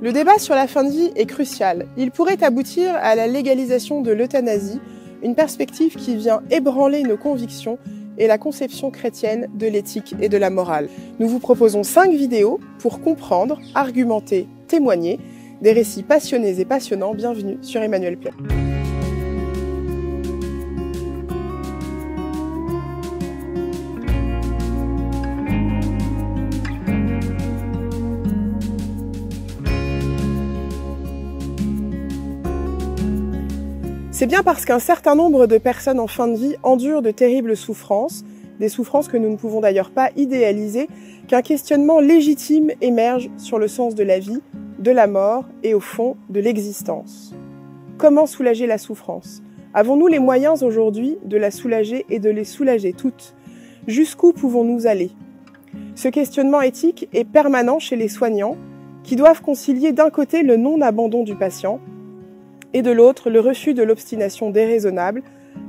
Le débat sur la fin de vie est crucial. Il pourrait aboutir à la légalisation de l'euthanasie, une perspective qui vient ébranler nos convictions et la conception chrétienne de l'éthique et de la morale. Nous vous proposons 5 vidéos pour comprendre, argumenter, témoigner, des récits passionnés et passionnants. Bienvenue sur Emmanuel Play. C'est bien parce qu'un certain nombre de personnes en fin de vie endurent de terribles souffrances, des souffrances que nous ne pouvons d'ailleurs pas idéaliser, qu'un questionnement légitime émerge sur le sens de la vie, de la mort et au fond de l'existence. Comment soulager la souffrance? Avons-nous les moyens aujourd'hui de la soulager et de les soulager toutes? Jusqu'où pouvons-nous aller? Ce questionnement éthique est permanent chez les soignants qui doivent concilier d'un côté le non-abandon du patient et de l'autre le refus de l'obstination déraisonnable,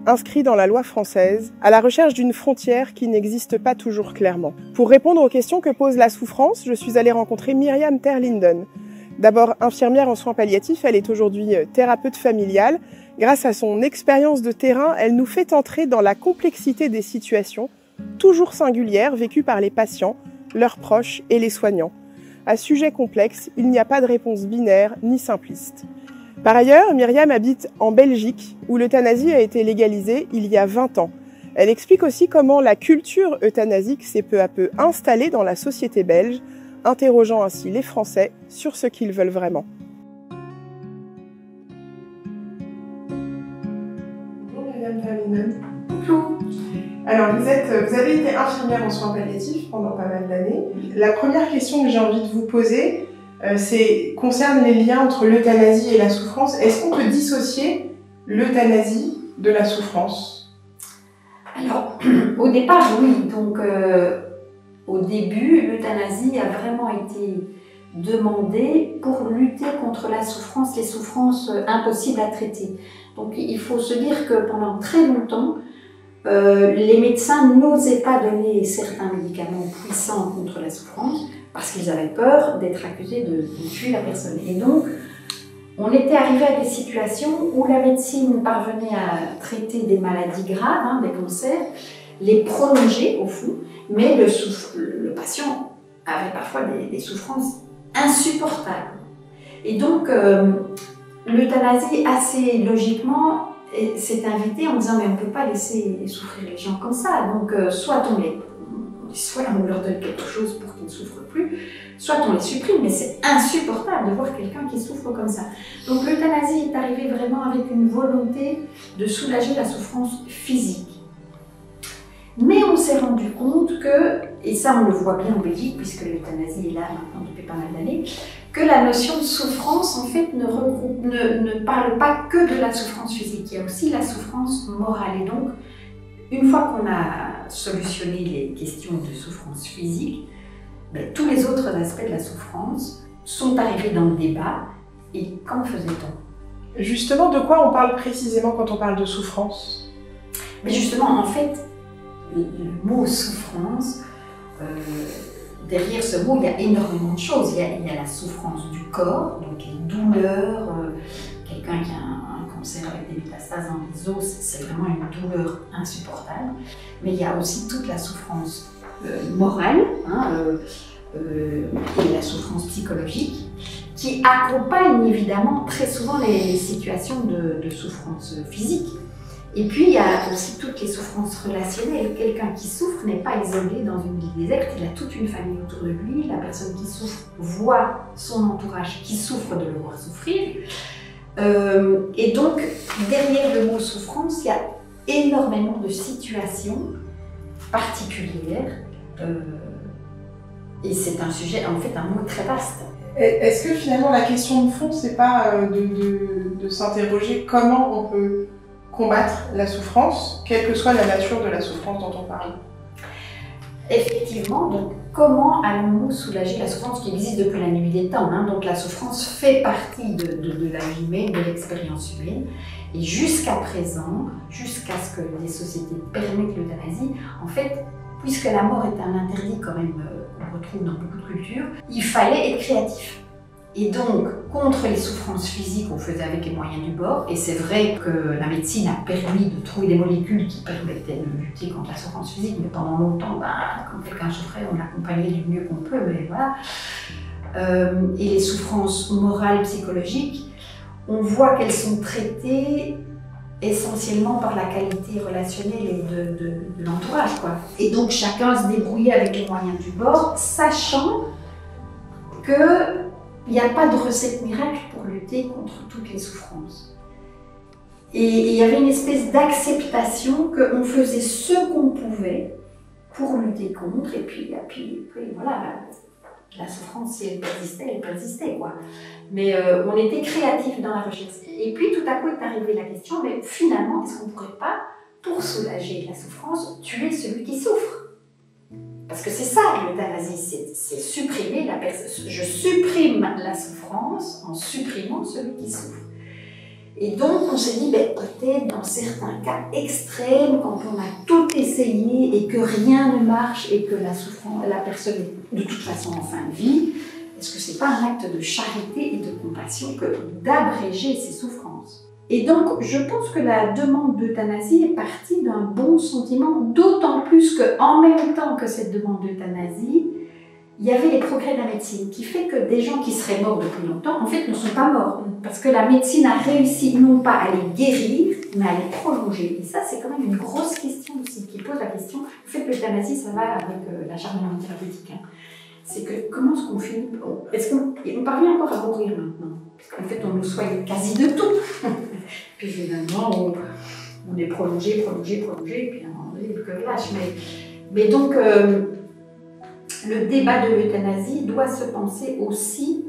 inscrit dans la loi française, à la recherche d'une frontière qui n'existe pas toujours clairement. Pour répondre aux questions que pose la souffrance, je suis allée rencontrer Myriam Terlinden. D'abord infirmière en soins palliatifs, elle est aujourd'hui thérapeute familiale. Grâce à son expérience de terrain, elle nous fait entrer dans la complexité des situations, toujours singulières, vécues par les patients, leurs proches et les soignants. À sujet complexe, il n'y a pas de réponse binaire ni simpliste. Par ailleurs, Myriam habite en Belgique, où l'euthanasie a été légalisée il y a 20 ans. Elle explique aussi comment la culture euthanasique s'est peu à peu installée dans la société belge, interrogeant ainsi les Français sur ce qu'ils veulent vraiment. Bonjour Myriam Terlinden. Bonjour. Alors vous avez été infirmière en soins palliatifs pendant pas mal d'années. La première question que j'ai envie de vous poser, concerne les liens entre l'euthanasie et la souffrance. Est-ce qu'on peut dissocier l'euthanasie de la souffrance? Alors, au départ, oui. Donc, au début, l'euthanasie a vraiment été demandée pour lutter contre la souffrance, les souffrances impossibles à traiter. Donc, il faut se dire que pendant très longtemps, les médecins n'osaient pas donner certains médicaments puissants contre la souffrance, parce qu'ils avaient peur d'être accusés de tuer la personne. Et donc, on était arrivé à des situations où la médecine parvenait à traiter des maladies graves, des cancers, les prolonger au fond, mais le patient avait parfois des souffrances insupportables. Et donc, l'euthanasie, assez logiquement, s'est invitée en disant « mais on ne peut pas laisser souffrir les gens comme ça, donc soit on leur donne quelque chose pour qu'ils ne souffrent plus, soit on les supprime, mais c'est insupportable de voir quelqu'un qui souffre comme ça. » Donc l'euthanasie est arrivée vraiment avec une volonté de soulager la souffrance physique. Mais on s'est rendu compte que, et ça on le voit bien en Belgique, puisque l'euthanasie est là maintenant depuis pas mal d'années, que la notion de souffrance en fait ne parle pas que de la souffrance physique, il y a aussi la souffrance morale. Et donc, une fois qu'on a solutionné les questions de souffrance physique, tous les autres aspects de la souffrance sont arrivés dans le débat. Et qu'en faisait-on? Justement, de quoi on parle précisément quand on parle de souffrance? Mais justement, en fait, le mot souffrance, derrière ce mot, il y a énormément de choses. Il y a la souffrance du corps, donc les douleurs, quelqu'un qui a un cancer avec des métastases dans les os, c'est vraiment une douleur insupportable. Mais il y a aussi toute la souffrance morale et la souffrance psychologique qui accompagnent évidemment très souvent les situations de souffrance physique. Et puis il y a aussi toutes les souffrances relationnelles. Quelqu'un qui souffre n'est pas isolé dans une ville déserte, il a toute une famille autour de lui. La personne qui souffre voit son entourage qui souffre de le voir souffrir. Et donc, derrière le mot souffrance, il y a énormément de situations particulières. Et c'est un sujet, en fait, un mot très vaste. Est-ce que finalement la question de fond, c'est pas de s'interroger comment on peut combattre la souffrance, quelle que soit la nature de la souffrance dont on parle? Effectivement, donc comment allons-nous soulager la souffrance qui existe depuis la nuit des temps, donc la souffrance fait partie de la vie humaine, de l'expérience humaine, et jusqu'à présent, jusqu'à ce que les sociétés permettent l'euthanasie, en fait, puisque la mort est un interdit quand même qu'on retrouve dans beaucoup de cultures, il fallait être créatif. Et donc, contre les souffrances physiques, on faisait avec les moyens du bord. Et c'est vrai que la médecine a permis de trouver des molécules qui permettaient de lutter contre la souffrance physique. Mais pendant longtemps, quand quelqu'un souffrait, on l'accompagnait du mieux qu'on peut. Mais voilà. Et les souffrances morales, psychologiques, on voit qu'elles sont traitées essentiellement par la qualité relationnelle et de l'entourage, quoi. Et donc, chacun se débrouillait avec les moyens du bord, sachant que il n'y a pas de recette miracle pour lutter contre toutes les souffrances. Et il y avait une espèce d'acceptation qu'on faisait ce qu'on pouvait pour lutter contre, et puis voilà, la souffrance, si elle persistait, quoi. Mais on était créatifs dans la recherche. Et puis tout à coup est arrivée la question, mais finalement, est-ce qu'on ne pourrait pas, pour soulager la souffrance, tuer celui qui souffre? Parce que c'est ça l'euthanasie, c'est supprimer la personne. Je supprime la souffrance en supprimant celui qui souffre. Et donc on s'est dit, peut-être dans certains cas extrêmes, quand on a tout essayé et que rien ne marche et que la personne est de toute façon en fin de vie, est-ce que c'est pas un acte de charité et de compassion que d'abréger ses souffrances? Et donc, je pense que la demande d'euthanasie est partie d'un bon sentiment, d'autant plus qu'en même temps que cette demande d'euthanasie, il y avait les progrès de la médecine, qui fait que des gens qui seraient morts depuis longtemps, en fait, ne sont pas morts. Parce que la médecine a réussi non pas à les guérir, mais à les prolonger. Et ça, c'est quand même une grosse question aussi, qui pose la question. En fait, l'euthanasie, ça va avec l'acharnement thérapeutique. C'est que comment est-ce qu'on finit? Est-ce qu'on parvient encore à mourir maintenant? Parce qu'en fait, on nous soigne quasi de tout. Puis finalement, on est prolongé, puis à un moment donné, il n'y a plus que lâche. Mais donc, le débat de l'euthanasie doit se penser aussi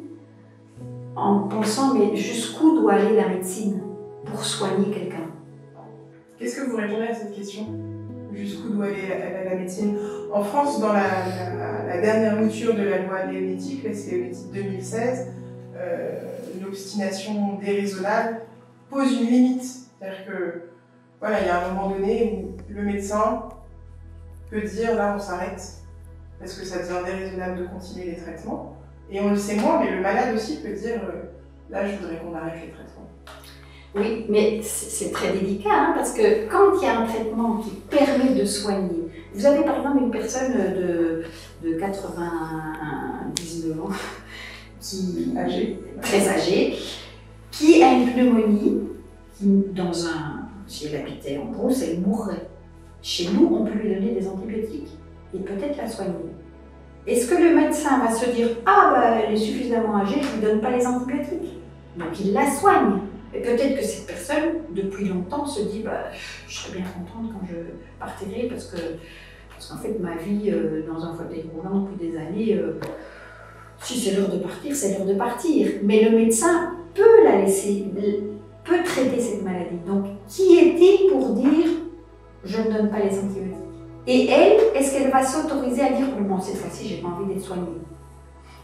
en pensant, mais jusqu'où doit aller la médecine pour soigner quelqu'un? Qu'est-ce que vous répondez à cette question? Jusqu'où doit aller la médecine? En France, dans la dernière mouture de la loi Léonétique, c'est Léonétique 2016, l'obstination déraisonnable pose une limite. C'est-à-dire que, voilà, il y a un moment donné où le médecin peut dire, là, on s'arrête, parce que ça devient déraisonnable de continuer les traitements. Et on le sait moins, mais le malade aussi peut dire, là, je voudrais qu'on arrête les traitements. Oui, mais c'est très délicat, hein, parce que quand il y a un traitement qui permet de soigner, vous avez par exemple une personne de 99 ans, très âgée, qui a une pneumonie, si elle habitait en brousse, elle mourrait. Chez nous, on peut lui donner des antibiotiques et peut-être la soigner. Est-ce que le médecin va se dire « Ah, elle est suffisamment âgée, je ne lui donne pas les antibiotiques ?» Donc il la soigne. Et peut-être que cette personne, depuis longtemps, se dit je serais bien contente quand je partirai parce qu'en fait, ma vie dans un fauteuil roulant depuis des années, si c'est l'heure de partir, c'est l'heure de partir. Mais le médecin peut la laisser, peut traiter cette maladie. Donc, qui est-il pour dire je ne donne pas les antibiotiques? Et elle, est-ce qu'elle va s'autoriser à dire bon, cette fois-ci, j'ai pas envie d'être soignée?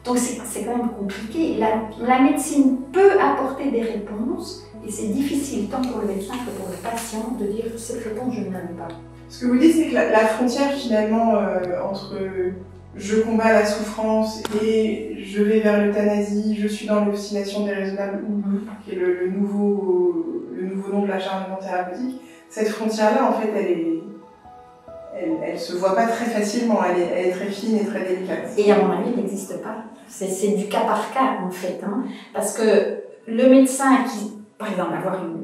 Donc c'est quand même compliqué. La médecine peut apporter des réponses et c'est difficile tant pour le médecin que pour le patient de dire cette réponse je ne l'aime pas. Ce que vous dites, c'est que la frontière finalement entre je combats la souffrance et je vais vers l'euthanasie, je suis dans l'obstination déraisonnable, qui est le nouveau nom de l'acharnement thérapeutique, cette frontière-là en fait elle se voit pas très facilement, elle est très fine et très délicate. Et à mon avis, elle n'existe pas. C'est du cas par cas, en fait. Hein, parce que le médecin qui, par exemple, avoir un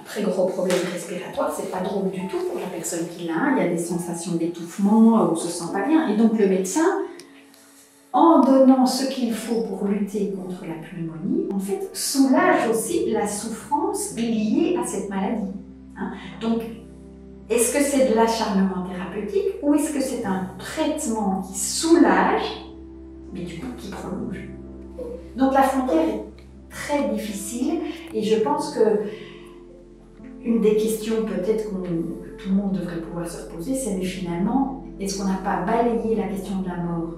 très gros problème respiratoire, c'est pas drôle du tout pour la personne qui l'a. Il y a des sensations d'étouffement, on se sent pas bien. Et donc le médecin, en donnant ce qu'il faut pour lutter contre la pneumonie, en fait, soulage aussi la souffrance liée à cette maladie. Hein. Donc, est-ce que c'est de l'acharnement thérapeutique ou est-ce que c'est un traitement qui soulage, mais du coup qui prolonge? Donc la frontière est très difficile et je pense que une des questions peut-être que tout le monde devrait pouvoir se poser, c'est mais finalement, est-ce qu'on n'a pas balayé la question de la mort?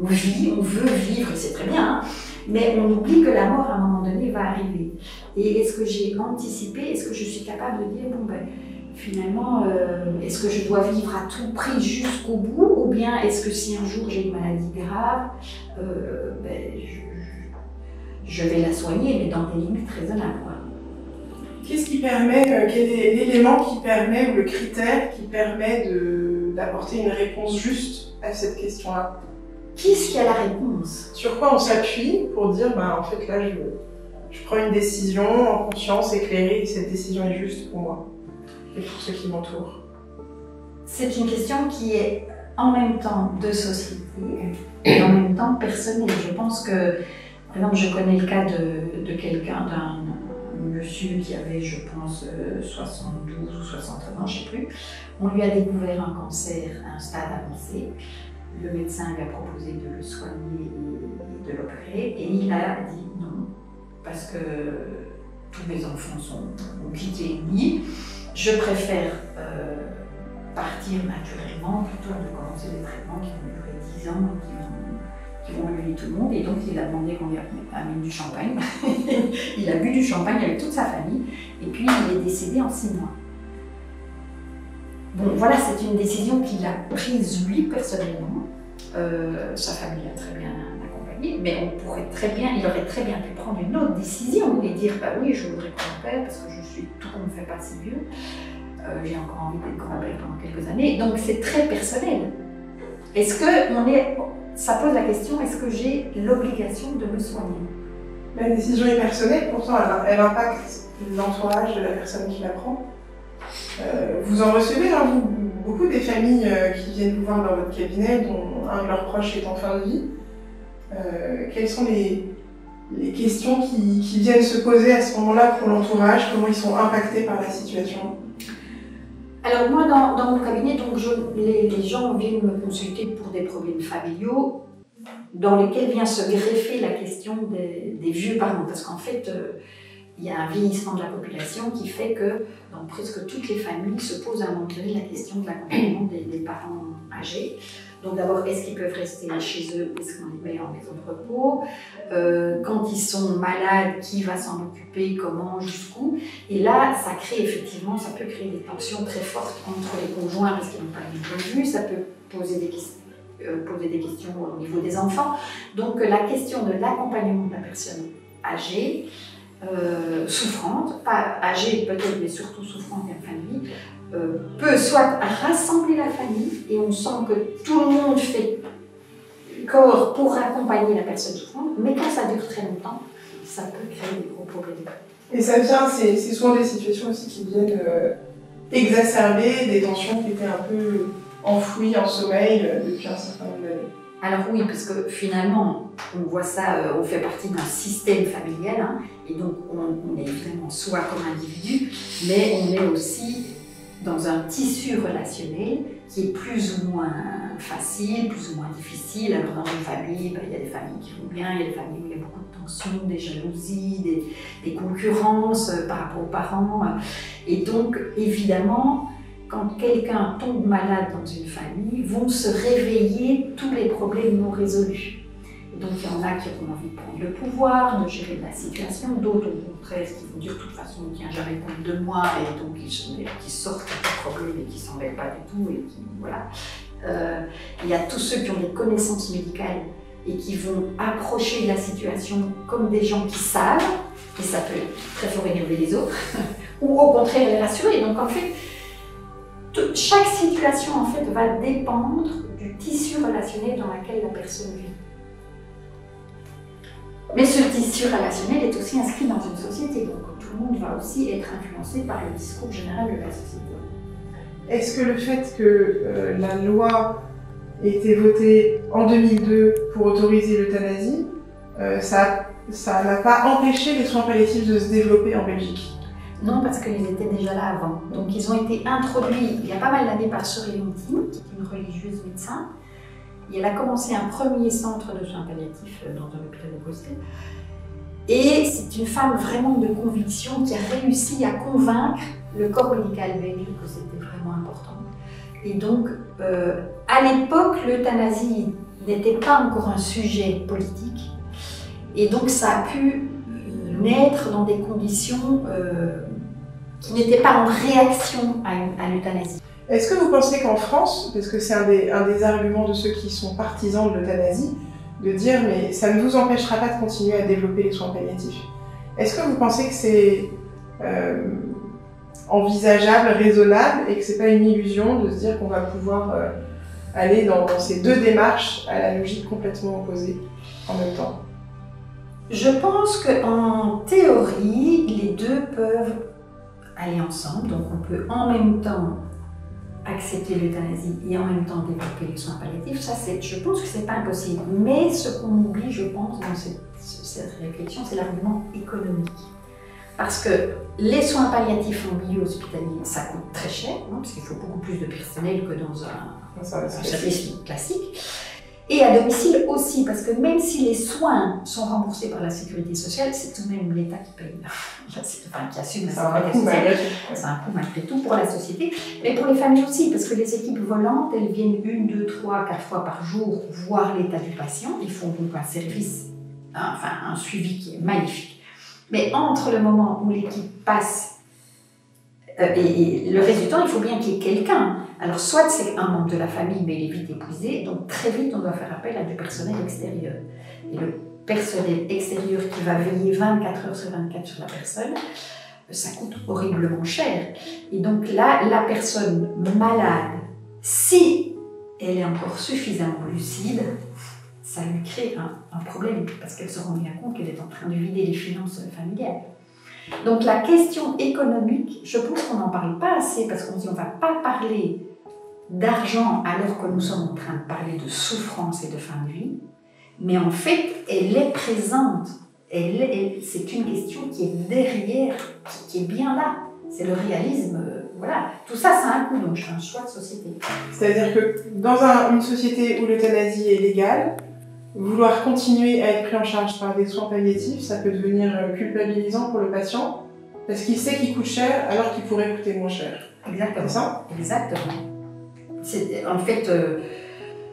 On vit, on veut vivre, c'est très bien, hein, mais on oublie que la mort à un moment donné va arriver. Et est-ce que j'ai anticipé, est-ce que je suis capable de dire bon finalement, est-ce que je dois vivre à tout prix jusqu'au bout ou bien est-ce que si un jour j'ai une maladie grave, je vais la soigner, mais dans des limites raisonnables. Voilà. Qu'est-ce qui permet, quel est l'élément qui permet, ou le critère qui permet d'apporter une réponse juste à cette question-là? Qui est-ce qui a la réponse? Sur quoi on s'appuie pour dire, en fait là je prends une décision en conscience, éclairée, et cette décision est juste pour moi et pour ceux qui m'entourent? C'est une question qui est en même temps de société et en même temps personnelle. Je pense que, par exemple, je connais le cas de quelqu'un, d'un monsieur qui avait, je pense, 72 ou 69 ans, je ne sais plus. On lui a découvert un cancer à un stade avancé. Le médecin lui a proposé de le soigner et de l'opérer, et il a dit non, parce que tous mes enfants ont quitté le lit. Je préfère partir naturellement plutôt que de commencer des traitements qui vont durer 10 ans et qui vont ruiner tout le monde. Et donc il a demandé qu'on lui amène du champagne. Il a bu du champagne avec toute sa famille, et puis il est décédé en 6 mois. Bon, voilà, c'est une décision qu'il a prise lui personnellement. Sa famille a très bien accompagné, mais il aurait très bien pu prendre une autre décision et dire bah oui, je voudrais grand-père parce que tout ne me fait pas si vieux. J'ai encore envie d'être grand-père pendant quelques années. Donc c'est très personnel. Ça pose la question, est-ce que j'ai l'obligation de me soigner? La décision est personnelle, pourtant elle impacte l'entourage de la personne qui la prend. Vous en recevez, vous, beaucoup des familles qui viennent vous voir dans votre cabinet, dont un de leurs proches est en fin de vie. Quelles sont les questions qui viennent se poser à ce moment-là pour l'entourage? Comment ils sont impactés par la situation? Alors moi, dans mon cabinet, donc les gens viennent me consulter pour des problèmes familiaux dans lesquels vient se greffer la question des vieux parents. Parce qu'en fait, il y a un vieillissement de la population qui fait que dans presque toutes les familles se pose à un moment donné la question de l'accompagnement des parents âgés. Donc d'abord, est-ce qu'ils peuvent rester chez eux ou est-ce qu'on les met en maison de repos? Quand ils sont malades, qui va s'en occuper? Comment? Jusqu'où? Et là, ça peut créer des tensions très fortes entre les conjoints parce qu'ils n'ont pas le même point de vue. Ça peut poser des questions au niveau des enfants. Donc la question de l'accompagnement de la personne âgée, souffrante, pas âgée peut-être, mais surtout souffrante et en famille, peut soit rassembler la famille, et on sent que tout le monde fait corps pour accompagner la personne souffrante, mais quand ça dure très longtemps, ça peut créer des gros problèmes. Et ça vient, c'est souvent des situations aussi qui viennent exacerber des tensions qui étaient un peu enfouies en sommeil depuis un certain nombre d'années. Alors oui, parce que finalement, on voit ça, on fait partie d'un système familial, et donc on est évidemment soi comme individu, mais on est aussi dans un tissu relationnel qui est plus ou moins facile, plus ou moins difficile. Alors dans une famille, il y a des familles qui vont bien, il y a des familles où il y a beaucoup de tensions, des jalousies, des concurrences par rapport aux parents. Et donc évidemment, quand quelqu'un tombe malade dans une famille, vont se réveiller tous les problèmes non résolus. Et donc il y en a qui auront envie de prendre le pouvoir, de gérer la situation, d'autres au contraire qui vont dire de toute façon on ne tient jamais compte de moi, et donc qui sortent du problème et qui ne s'en mêlent pas du tout. Et qui, voilà. Il y a tous ceux qui ont des connaissances médicales et qui vont approcher la situation comme des gens qui savent, et ça peut très fort énerver les autres, ou au contraire les rassurer. Donc en fait, chaque situation en fait va dépendre du tissu relationnel dans lequel la personne vit. Mais ce tissu relationnel est aussi inscrit dans une société, donc tout le monde va aussi être influencé par le discours général de la société. Est-ce que le fait que la loi ait été votée en 2002 pour autoriser l'euthanasie, ça n'a pas empêché les soins palliatifs de se développer en Belgique? Non, parce qu'ils étaient déjà là avant. Donc ils ont été introduits il y a pas mal d'années par Sœur Léontine, qui est une religieuse médecin. Et elle a commencé un premier centre de soins palliatifs dans un hôpital de Bruxelles. Et c'est une femme vraiment de conviction qui a réussi à convaincre le corps médical belge que c'était vraiment important. Et donc, à l'époque, l'euthanasie n'était pas encore un sujet politique. Et donc, ça a pu naître dans des conditions qui n'étaient pas en réaction à l'euthanasie. Est-ce que vous pensez qu'en France, parce que c'est un des arguments de ceux qui sont partisans de l'euthanasie, de dire mais ça ne vous empêchera pas de continuer à développer les soins palliatifs. Est-ce que vous pensez que c'est envisageable, raisonnable et que c'est pas une illusion de se dire qu'on va pouvoir aller dans ces deux démarches à la logique complètement opposée en même temps? Je pense qu'en théorie, les deux peuvent aller ensemble, donc on peut en même temps accepter l'euthanasie et en même temps développer les soins palliatifs. Ça, je pense que c'est pas impossible. Mais ce qu'on oublie, je pense, dans cette réflexion, c'est l'argument économique. Parce que les soins palliatifs en milieu hospitalier, ça coûte très cher, hein, parce qu'il faut beaucoup plus de personnel que dans un service classique. Et à domicile aussi, parce que même si les soins sont remboursés par la sécurité sociale, c'est tout de même l'État qui paye, qui assume la sécurité sociale. C'est un coût malgré tout pour la société, mais pour les familles aussi, parce que les équipes volantes, elles viennent 1, 2, 3, 4 fois par jour voir l'état du patient. Ils font donc un service, un suivi qui est magnifique. Mais entre le moment où l'équipe passe et le résultat, il faut bien qu'il y ait quelqu'un. Alors, soit c'est un membre de la famille, mais il est vite épuisé, donc très vite, on doit faire appel à du personnel extérieur. Et le personnel extérieur qui va veiller 24 heures sur 24 sur la personne, ça coûte horriblement cher. Et donc là, la personne malade, si elle est encore suffisamment lucide, ça lui crée un problème, parce qu'elle se rend bien compte qu'elle est en train de vider les finances familiales. Donc la question économique, je pense qu'on n'en parle pas assez, parce qu'on dit on ne va pas parler d'argent alors que nous sommes en train de parler de souffrance et de fin de vie, mais en fait, elle est présente. C'est une question qui est derrière, qui est bien là. C'est le réalisme, voilà. Tout ça, ça a un coût, donc c'est un choix de société. C'est-à-dire que dans une société où l'euthanasie est légale, vouloir continuer à être pris en charge par des soins palliatifs, ça peut devenir culpabilisant pour le patient, parce qu'il sait qu'il coûte cher alors qu'il pourrait coûter moins cher. Exactement. C'est ça ? Exactement. En fait,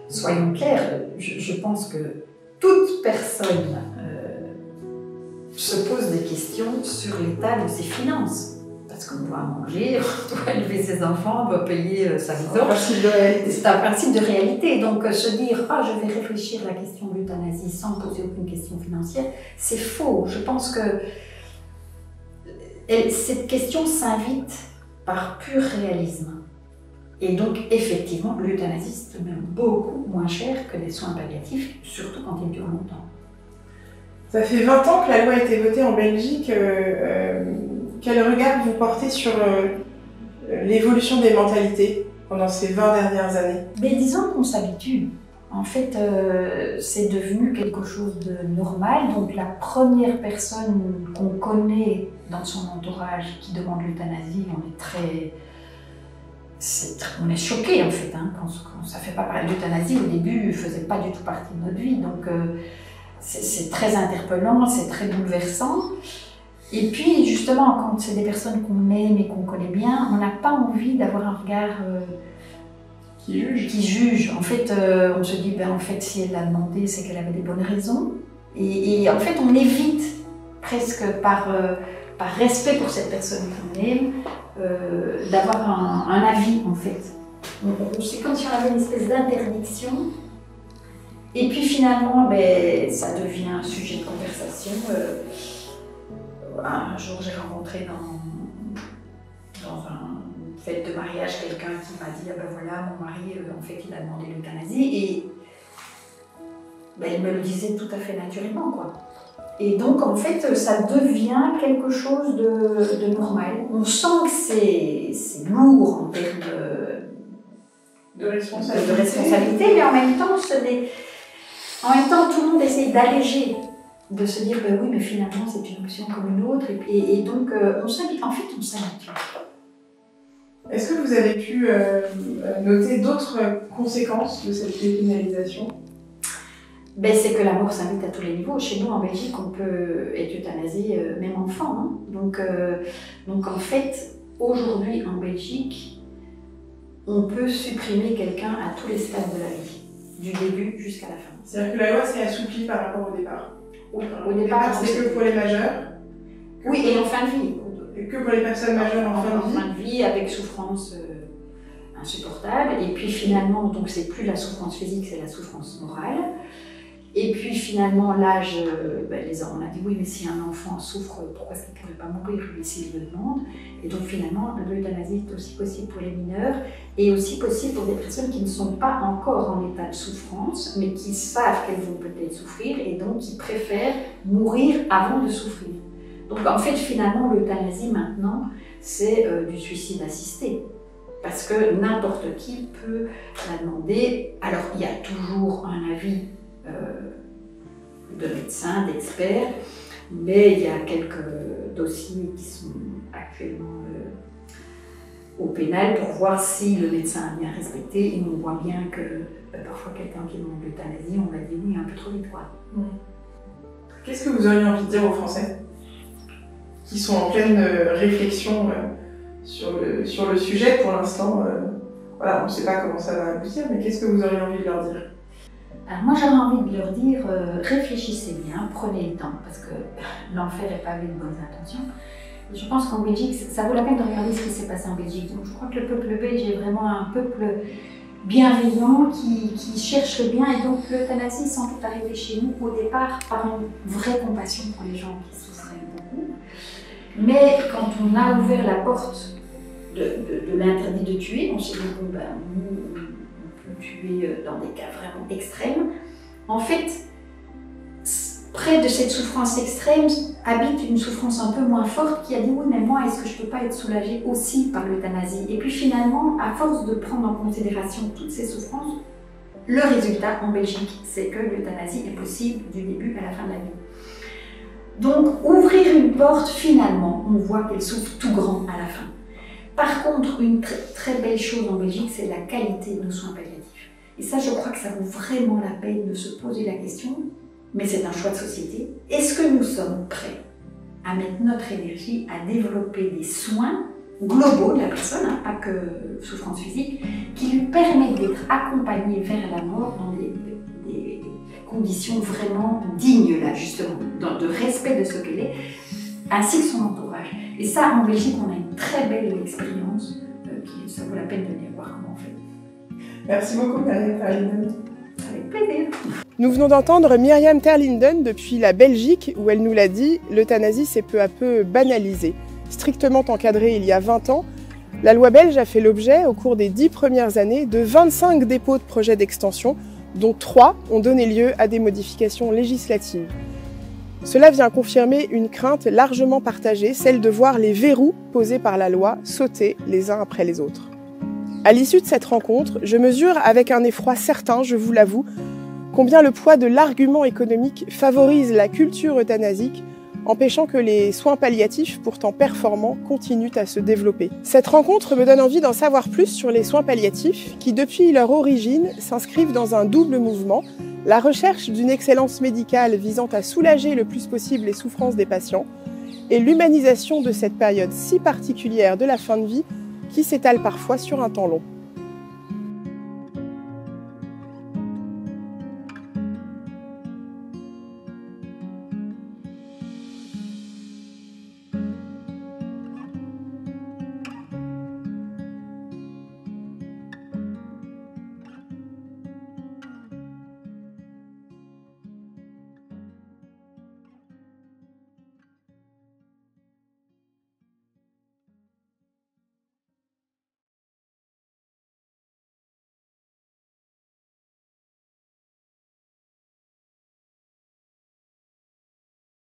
soyons clairs, je pense que toute personne se pose des questions sur l'état de ses finances. Parce qu'on doit manger, on doit élever ses enfants, on doit payer sa maison. C'est un principe de réalité. Donc se dire « Ah, je vais réfléchir à la question de l'euthanasie sans poser aucune question financière », c'est faux. Je pense que cette question s'invite par pur réalisme. Et donc, effectivement, l'euthanasie, c'est tout de même beaucoup moins cher que les soins palliatifs, surtout quand ils durent longtemps. Ça fait 20 ans que la loi a été votée en Belgique. Quel regard vous portez sur l'évolution des mentalités pendant ces 20 dernières années? Mais disons qu'on s'habitue. En fait, c'est devenu quelque chose de normal. Donc, la première personne qu'on connaît dans son entourage qui demande l'euthanasie, on est choqué en fait, hein, quand ça fait pas partie de l'euthanasie. Au début, ne faisait pas du tout partie de notre vie. Donc, c'est très interpellant, c'est très bouleversant. Et puis, justement, quand c'est des personnes qu'on aime et qu'on connaît bien, on n'a pas envie d'avoir un regard qui juge. En fait, on se dit, en fait, si elle l'a demandé, c'est qu'elle avait des bonnes raisons. Et en fait, on évite, presque par respect pour cette personne qu'on aime, d'avoir un avis, en fait. C'est comme si on avait une espèce d'interdiction. Et puis, finalement, ça devient un sujet de conversation. Un jour, j'ai rencontré dans une fête de mariage quelqu'un qui m'a dit « Ah ben voilà, mon mari, en fait, il a demandé l'euthanasie. » Et il me le disait tout à fait naturellement, quoi. Et donc, en fait, ça devient quelque chose de normal. On sent que c'est lourd en termes de responsabilité, mais en même temps, tout le monde essaye d'alléger. De se dire, oui, mais finalement, c'est une option comme une autre. Et donc, on s'habitue. En fait, on s'habitue. Est-ce que vous avez pu noter d'autres conséquences de cette dépénalisation? C'est que la mort s'invite à tous les niveaux. Chez nous, en Belgique, on peut être euthanasié, même enfant. Hein. Donc, en fait, aujourd'hui, en Belgique, on peut supprimer quelqu'un à tous les stades de la vie, du début jusqu'à la fin. C'est-à-dire que la loi s'est assouplie par rapport au départ? Oui, au départ, c'est que pour les majeurs? Oui, et en fin de vie. Et que pour les personnes majeures en fin de vie, avec souffrance insupportable. Et puis finalement, donc c'est plus la souffrance physique, c'est la souffrance morale. Et puis finalement, l'âge, on a dit oui, mais si un enfant souffre, pourquoi est-ce qu'il ne pourrait pas mourir, lui, s'il le demande? Et donc finalement, l'euthanasie est aussi possible pour les mineurs et aussi possible pour des personnes qui ne sont pas encore en état de souffrance, mais qui savent qu'elles vont peut-être souffrir et donc qui préfèrent mourir avant de souffrir. Donc en fait, finalement, l'euthanasie maintenant, c'est du suicide assisté. Parce que n'importe qui peut la demander. Alors, il y a toujours un avis de médecins, d'experts, mais il y a quelques dossiers qui sont actuellement au pénal pour voir si le médecin a bien respecté. Et on voit bien que parfois quelqu'un qui demande l'euthanasie, on va dire oui, un peu trop vite, quoi. Qu'est-ce que vous auriez envie de dire aux Français qui sont en pleine réflexion sur le sujet pour l'instant? Voilà, on ne sait pas comment ça va aboutir, mais qu'est-ce que vous auriez envie de leur dire? Alors moi j'aurais envie de leur dire, réfléchissez bien, prenez le temps, parce que l'enfer n'est pas avec de bonnes intentions. Et je pense qu'en Belgique, ça vaut la peine de regarder ce qui s'est passé en Belgique. Donc je crois que le peuple belge est vraiment un peuple bienveillant, qui cherche le bien, et donc l'euthanasie sans doute arrivée chez nous au départ par une vraie compassion pour les gens qui souffraient beaucoup. Mais quand on a ouvert la porte de l'interdit de tuer, on s'est dit bon ben on peut tuer dans des cas vraiment extrêmes. En fait, près de cette souffrance extrême habite une souffrance un peu moins forte qui a dit oui mais moi est-ce que je peux pas être soulagée aussi par l'euthanasie? Et puis finalement, à force de prendre en considération toutes ces souffrances, le résultat en Belgique c'est que l'euthanasie est possible du début à la fin de la vie. Donc ouvrir une porte, finalement on voit qu'elle s'ouvre tout grand à la fin. Par contre, une très belle chose en Belgique, c'est la qualité de nos soins palliatifs. Et ça, je crois que ça vaut vraiment la peine de se poser la question, mais c'est un choix de société. Est-ce que nous sommes prêts à mettre notre énergie à développer des soins globaux de la personne, hein, pas que souffrance physique, qui lui permettent d'être accompagnée vers la mort dans des conditions vraiment dignes, là, justement, de respect de ce qu'elle est, ainsi que son entourage. Et ça, en Belgique, on a une très belle expérience, ça vaut la peine de venir voir comment on fait. Merci beaucoup, Myriam Terlinden. Avec plaisir. Nous venons d'entendre Myriam Terlinden depuis la Belgique, où elle nous l'a dit, l'euthanasie s'est peu à peu banalisée. Strictement encadrée il y a 20 ans, la loi belge a fait l'objet, au cours des 10 premières années, de 25 dépôts de projets d'extension, dont 3 ont donné lieu à des modifications législatives. Cela vient confirmer une crainte largement partagée, celle de voir les verrous posés par la loi sauter les uns après les autres. À l'issue de cette rencontre, je mesure avec un effroi certain, je vous l'avoue, combien le poids de l'argument économique favorise la culture euthanasique, empêchant que les soins palliatifs, pourtant performants, continuent à se développer. Cette rencontre me donne envie d'en savoir plus sur les soins palliatifs, qui depuis leur origine s'inscrivent dans un double mouvement, la recherche d'une excellence médicale visant à soulager le plus possible les souffrances des patients, et l'humanisation de cette période si particulière de la fin de vie qui s'étale parfois sur un temps long.